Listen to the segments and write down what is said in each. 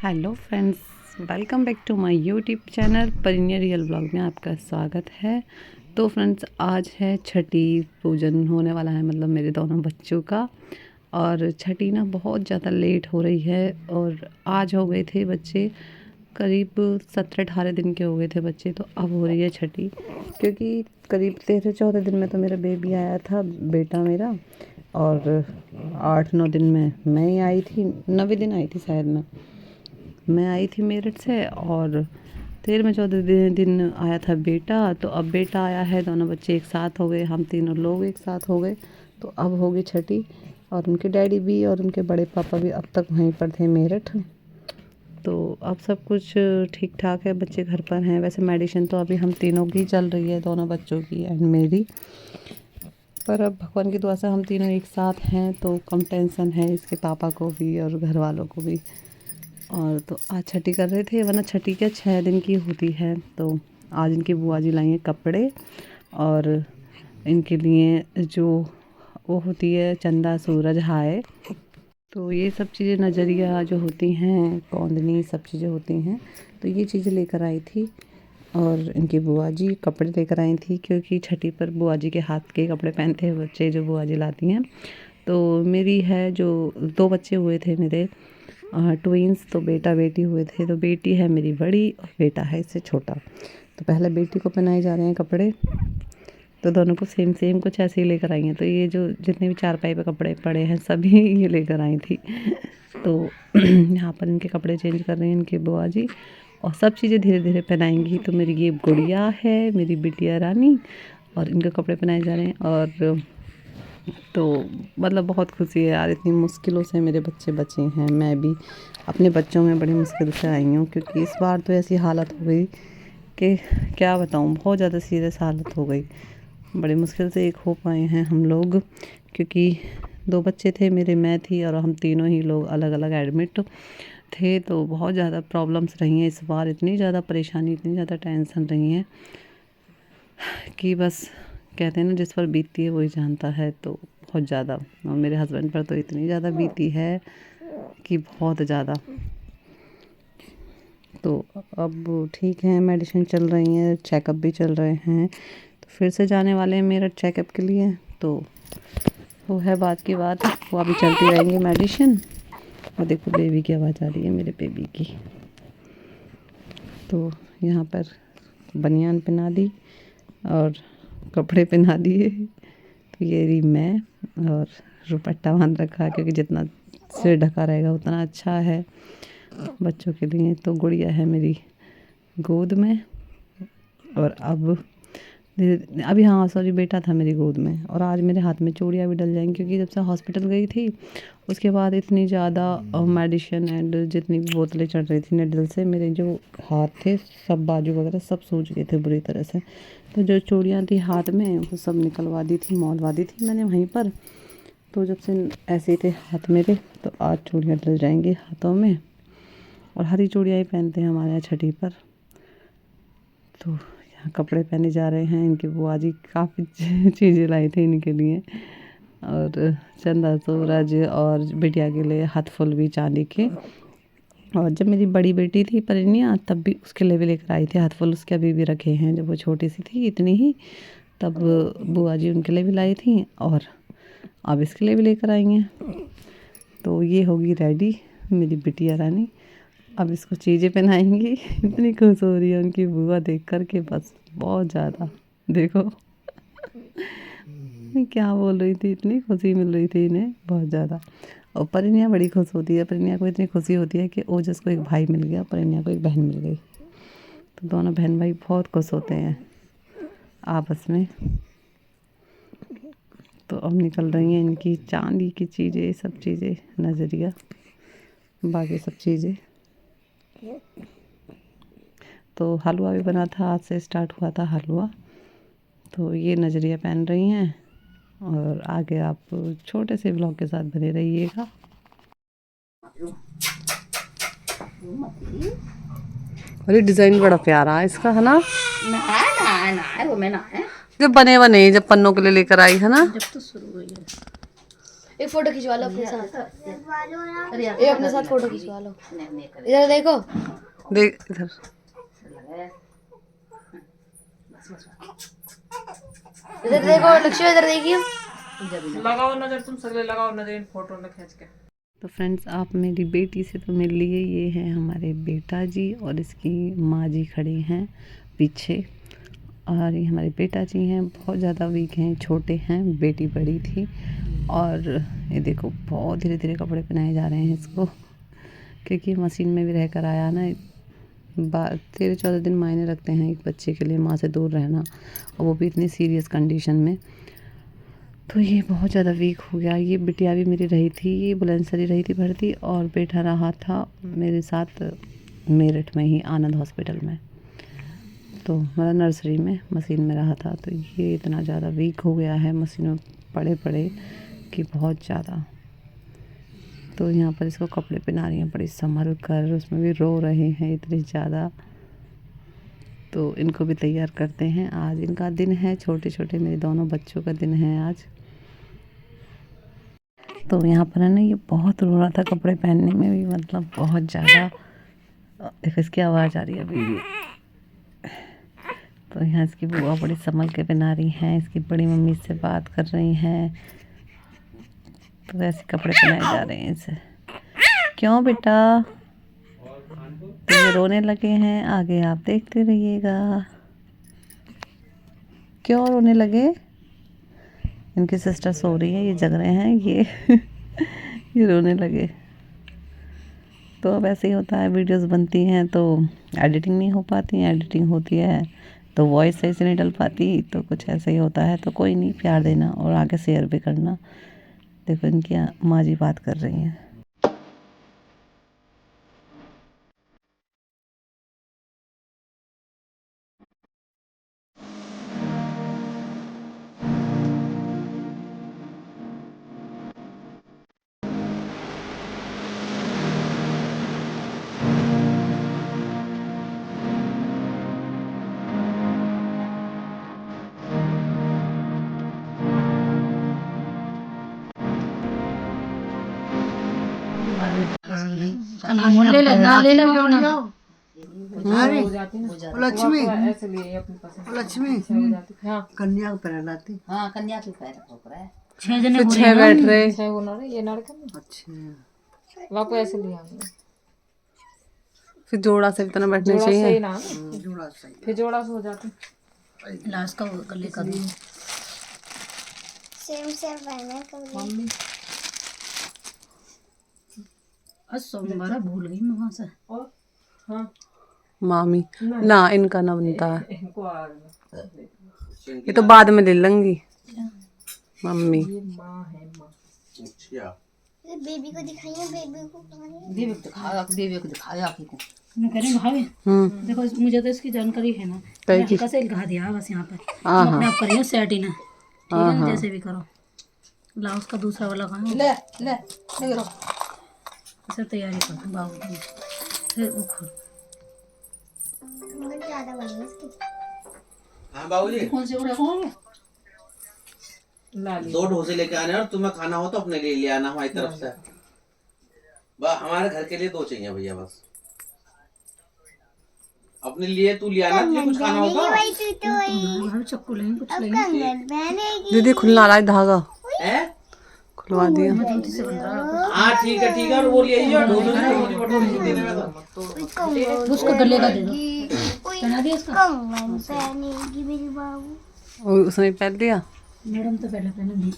Hello friends, welcome back to my YouTube channel परिनिया real blog में आपका स्वागत है। तो फ्रेंड्स, आज है छठी पूजन होने वाला है, मतलब मेरे दोनों बच्चों का। और छठी ना बहुत ज़्यादा लेट हो रही है और आज हो गए थे बच्चे करीब 17-18 दिन के हो गए थे बच्चे, तो अब हो रही है छठी। क्योंकि करीब 13-14 दिन में तो मेरा बेबी आया था, बेटा मेरा, और 8-9 दिन में मैं ही आई थी, 9वें दिन आई थी शायद मैं आई थी मेरठ से। और 13वें-14वें दिन आया था बेटा, तो अब बेटा आया है, दोनों बच्चे एक साथ हो गए, हम तीनों लोग एक साथ हो गए। तो अब होगी छठी। और उनके डैडी भी और उनके बड़े पापा भी अब तक वहीं पर थे मेरठ। तो अब सब कुछ ठीक ठाक है, बच्चे घर पर हैं। वैसे मेडिसिन तो अभी हम तीनों की चल रही है, दोनों बच्चों की एंड मेरी। पर अब भगवान की दुआ से हम तीनों एक साथ हैं तो कम टेंशन है, इसके पापा को भी और घर वालों को भी। और तो आज छठी कर रहे थे, वरना छठी क्या 6 दिन की होती है। तो आज इनकी बुआ जी लाई हैं कपड़े, और इनके लिए जो वो होती है चंदा सूरज हाय, तो ये सब चीज़ें नज़रिया जो होती हैं, कौंदनी, सब चीज़ें होती हैं, तो ये चीज़ें लेकर आई थी। और इनकी बुआ जी कपड़े लेकर आई थी, क्योंकि छठी पर बुआ जी के हाथ के कपड़े पहनते हैं बच्चे, जो बुआ जी लाती हैं। तो मेरी है जो 2 बच्चे हुए थे मेरे ट्विंस, तो बेटा बेटी हुए थे। तो बेटी है मेरी बड़ी और बेटा है इससे छोटा। तो पहले बेटी को पहनाए जा रहे हैं कपड़े, तो दोनों को सेम सेम कुछ ऐसे ही लेकर आई हैं। तो ये जो जितने भी चारपाई पे कपड़े पड़े हैं सभी ये लेकर आई थी। तो यहाँ पर इनके कपड़े चेंज कर रही हैं इनकी बुआ जी, और सब चीज़ें धीरे धीरे पहनाएंगी। तो मेरी ये गुड़िया है, मेरी बिटिया रानी, और इनके कपड़े पहनाए जा रहे हैं। और तो मतलब बहुत खुशी है यार, इतनी मुश्किलों से मेरे बच्चे बचे हैं। मैं भी अपने बच्चों में बड़ी मुश्किल से आई हूँ, क्योंकि इस बार तो ऐसी हालत हो गई कि क्या बताऊँ, बहुत ज़्यादा सीरियस हालत हो गई। बड़ी मुश्किल से एक हो पाए हैं हम लोग, क्योंकि 2 बच्चे थे मेरे, मैं थी, और हम तीनों ही लोग अलग अलग एडमिट थे। तो बहुत ज़्यादा प्रॉब्लम्स रही हैं इस बार, इतनी ज़्यादा परेशानी, इतनी ज़्यादा टेंशन रही है कि बस कहते हैं ना, जिस पर बीतती है वही जानता है। तो बहुत ज़्यादा, और मेरे हस्बैंड पर तो इतनी ज़्यादा बीती है कि बहुत ज़्यादा। तो अब ठीक है, मेडिसिन चल रही हैं, चेकअप भी चल रहे हैं। तो फिर से जाने वाले हैं मेरठ चेकअप के लिए। तो वो है बात की बात, वो अभी चलती रहेंगी मेडिसिन। और देखो बेबी की आवाज़ आ रही है, मेरे बेबी की। तो यहाँ पर बनियान पहना दी और कपड़े पहना दिए। तो ये रही मैं, और दुपट्टा बांध रखा, क्योंकि जितना सिर ढका रहेगा उतना अच्छा है बच्चों के लिए। तो गुड़िया है मेरी गोद में, और अब अभी हाँ सॉरी, बेटा था मेरी गोद में। और आज मेरे हाथ में चूड़ियाँ भी डल जाएंगी, क्योंकि जब से हॉस्पिटल गई थी उसके बाद इतनी ज़्यादा मेडिसिन एंड जितनी भी बोतलें चढ़ रही थी नेडल से, मेरे जो हाथ थे सब, बाजू वगैरह सब सूज गए थे बुरी तरह से। तो जो चूड़ियाँ थी हाथ में वो सब निकलवा दी थी, मौलवा दी थी मैंने वहीं पर। तो जब से ऐसे ही थे हाथ मेरे, तो आज चूड़ियाँ डल जाएंगी हाथों में। और हरी चूड़ियाँ ही पहनते हैं हमारे यहाँ छठी पर। तो यहाँ कपड़े पहने जा रहे हैं। इनकी बुआ जी काफ़ी चीज़ें लाई थी इनके लिए, और चंदा सूरज, और बिटिया के लिए हाथ फुल भी चांदी के। और जब मेरी बड़ी बेटी थी परिनिया, तब भी उसके लिए भी लेकर आई थी हाथ फुल, उसके अभी भी रखे हैं। जब वो छोटी सी थी इतनी ही, तब बुआ जी उनके लिए भी लाई थी, और अब इसके लिए भी लेकर आई हैं। तो ये होगी रेडी मेरी बिटिया रानी। अब इसको चीज़ें पहनाएंगी। इतनी खुश हो रही है उनकी बुआ देख कर के, बस बहुत ज़्यादा। देखो मैं क्या बोल रही थी, इतनी खुशी मिल रही थी इन्हें बहुत ज़्यादा। और परिनिया बड़ी खुश होती है, परिनिया को इतनी खुशी होती है कि ओजस को एक भाई मिल गया, परिनिया को एक बहन मिल गई। तो दोनों बहन भाई बहुत खुश होते हैं आपस में। तो अब निकल रही हैं इनकी चांदी की चीज़ें, सब चीज़ें, नज़रिया, बाकी सब चीज़ें। तो हलवा भी बना था, आज से स्टार्ट हुआ था हलवा। तो ये नज़रिया पहन रही हैं। और आगे आप छोटे से ब्लॉग के साथ बने रहिएगा। अरे डिज़ाइन बड़ा प्यारा है इसका, है ना? ना वो मैं ना है जब बने बने जब पन्नों के लिए लेकर आई है ना। जब तो शुरू हुई है। एक फोटो खिंचवा लो अपने साथ। ये अपने साथ फोटो खिंचवा लो। इधर देखो, देख इधर। इधर देखो लक्ष्मी, इधर देखिए। लगाओ नजर, तुम सगले लगाओ नजर इन फोटो में खींच के। तो फ्रेंड्स, आप मेरी बेटी से तो मिल लिए। ये हैं हमारे बेटा जी और इसकी माँ जी खड़े हैं पीछे। और ये हमारे बेटा जी हैं, बहुत ज़्यादा वीक हैं, छोटे हैं, बेटी बड़ी थी। और ये देखो बहुत धीरे धीरे कपड़े पहनाए जा रहे हैं इसको, क्योंकि मशीन में भी रह कर आया ना। 13-14 दिन मायने रखते हैं एक बच्चे के लिए, माँ से दूर रहना, और वो भी इतनी सीरियस कंडीशन में। तो ये बहुत ज़्यादा वीक हो गया। ये बिटिया भी मेरी रही थी, ये बुलंदशहर रही थी भर्ती, और बेटा रहा था मेरे साथ मेरठ में ही आनंद हॉस्पिटल में, तो मतलब नर्सरी में मशीन में रहा था। तो ये इतना ज़्यादा वीक हो गया है मशीन में पड़े पड़े कि बहुत ज़्यादा। तो यहाँ पर इसको कपड़े पहना रही हैं बड़ी संभल कर, उसमें भी रो रहे हैं इतनी ज़्यादा। तो इनको भी तैयार करते हैं। आज इनका दिन है, छोटे छोटे मेरे दोनों बच्चों का दिन है आज। तो यहाँ पर है ना, ये बहुत रो रहा था कपड़े पहनने में भी, मतलब बहुत ज़्यादा। देखो इसकी आवाज़ आ रही है अभी भी। तो यहाँ इसकी बुआ बड़ी संभल के पहना रही हैं, इसकी बड़ी मम्मी से बात कर रही हैं। तो ऐसे कपड़े पहनाए जा रहे हैं इसे। क्यों बेटा, तो ये रोने लगे हैं, आगे आप देखते रहिएगा। क्यों रोने लगे? इनकी सिस्टर सो रही है, ये जग रहे हैं, ये रोने लगे। तो अब ऐसे ही होता है, वीडियोस बनती हैं तो एडिटिंग नहीं हो पाती, एडिटिंग होती है तो वॉइस सही से नहीं डल पाती, तो कुछ ऐसे ही होता है। तो कोई नहीं, प्यार देना और आगे शेयर भी करना। देखो इनकी माँ जी बात कर रही हैं। लक्ष्मी ऐसे लिए अपनी पसंद लक्ष्मी हाँ कन्या को पहना लाती। हाँ कन्या की पैर ऊपर है। तो 6 बैठ रहे। छह वो ना ये लड़का नहीं अच्छा वापस ऐसे लिया हमने। फिर जोड़ा से इतना बैठना जोड़ा सही चाहिए। ना, जोड़ा सही। फिर जोड़ा से हो जाते। लास्ट का गले का भी सेम सेम पहना कर। मम्मी आज सोमवार भूल गई मैं वहाँ से। और हाँ मामी ना, इनका ना बनता है, इनको आ रहा है। ये तो बाद में ले लूंगी मम्मी। ये माँ है माँ। बेबी को दिखाइए, बेबी को देवी को दिखाया आखिर को मैं कह रही हूँ भाभी देखो मुझे तो इसकी जानकारी है ना, कहीं मैं की? हल्का से लगा दिया बस यहाँ पर हाँ, तुम अपने आप करियो सेट ही ना, ठीक है ना, जैसे भी करो। ब्लाउज का दूसरा वाला कहाँ ले ले करो। इसे तैयारी कर दूँ बाबू की, फिर वो खोल। ज्यादा बड़ी है इसकी। हाँ बाबूजी, कौन से उड़ा कौन है? ला ली 2 डोसे लेके आने और तुम्हें खाना हो तो अपने लिए ले आना हमारी तरफ से। बस हमारे घर के लिए 2 चाहिए भैया, बस अपने लिए तू ले आना, तुझे कुछ खाना होगा। भाभी चक्कू लेंगे कुछ लेंगे। दीदी खुलना रहा है धागा, है खुलवा दिया। जल्दी से बन रहा है हाँ ठीक है और वो ले आइए और डोसे से मुझे बटन देने में तो। उसको गले का दे दो, पहना दिया इसका। पहनेगी मेरी बाबू। और उसने पहन लिया। मैडम तो पहले पहने दी।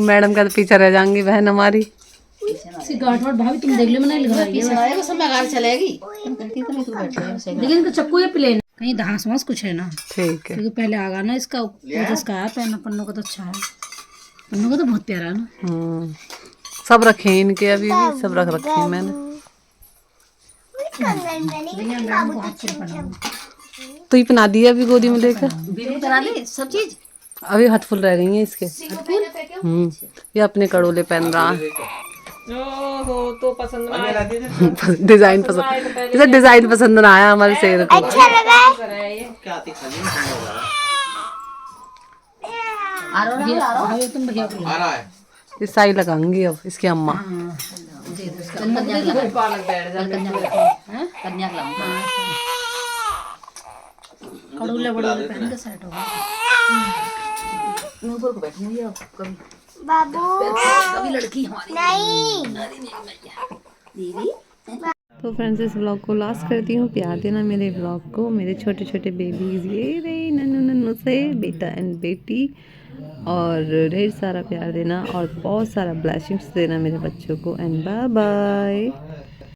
मैडम का तो पीछे रह जाएंगी बहन हमारी। इसी गांठ वाट भाभी तुम देख लो, मैंने लगा रही है उस समय गाड़ी चलेगी लेकिन इनका चक्कू या प्लेन कहीं घास वास कुछ है ना, ठीक है। क्योंकि पहले आगा ना इसका इसका है पहना। पन्नों का तो अच्छा है, पन्नों का तो बहुत प्यारा है ना। सब रखे हैं इनके, अभी भी सब रख रखे हैं मैंने। मैडम को हाथ से पहना तो ये पहना दिया अभी गोदी में लेकर। बेबी करा ली सब चीज। अभी हाथ फुल रह गई हैं इसके। ये अपने कड़ोले पहन रहा है। ओहो तो पसंद ना आया। डिजाइन पसंद, इसे डिजाइन पसंद ना आया हमारे शेर को। अच्छा लगा है? क्या आती खाली भाभी तुम भैया को ले आ रहा है। ये साई लगाएंगी अब इसकी अम्मा। कड़ूले बड़ूले पहन के सेट होगा। मैं ऊपर को बैठूंगी अब कभी। बाबू कभी लड़की हमारी दीदी। तो फ्रेंड्स इस व्लॉग को लास्ट करती हूँ। प्यार देना मेरे व्लॉग को, मेरे छोटे छोटे बेबीज ये रहे नन्नू नन्नू से बेटा एंड बेटी, और ढेर सारा प्यार देना और बहुत सारा ब्लेसिंग्स देना मेरे बच्चों को। And bye bye.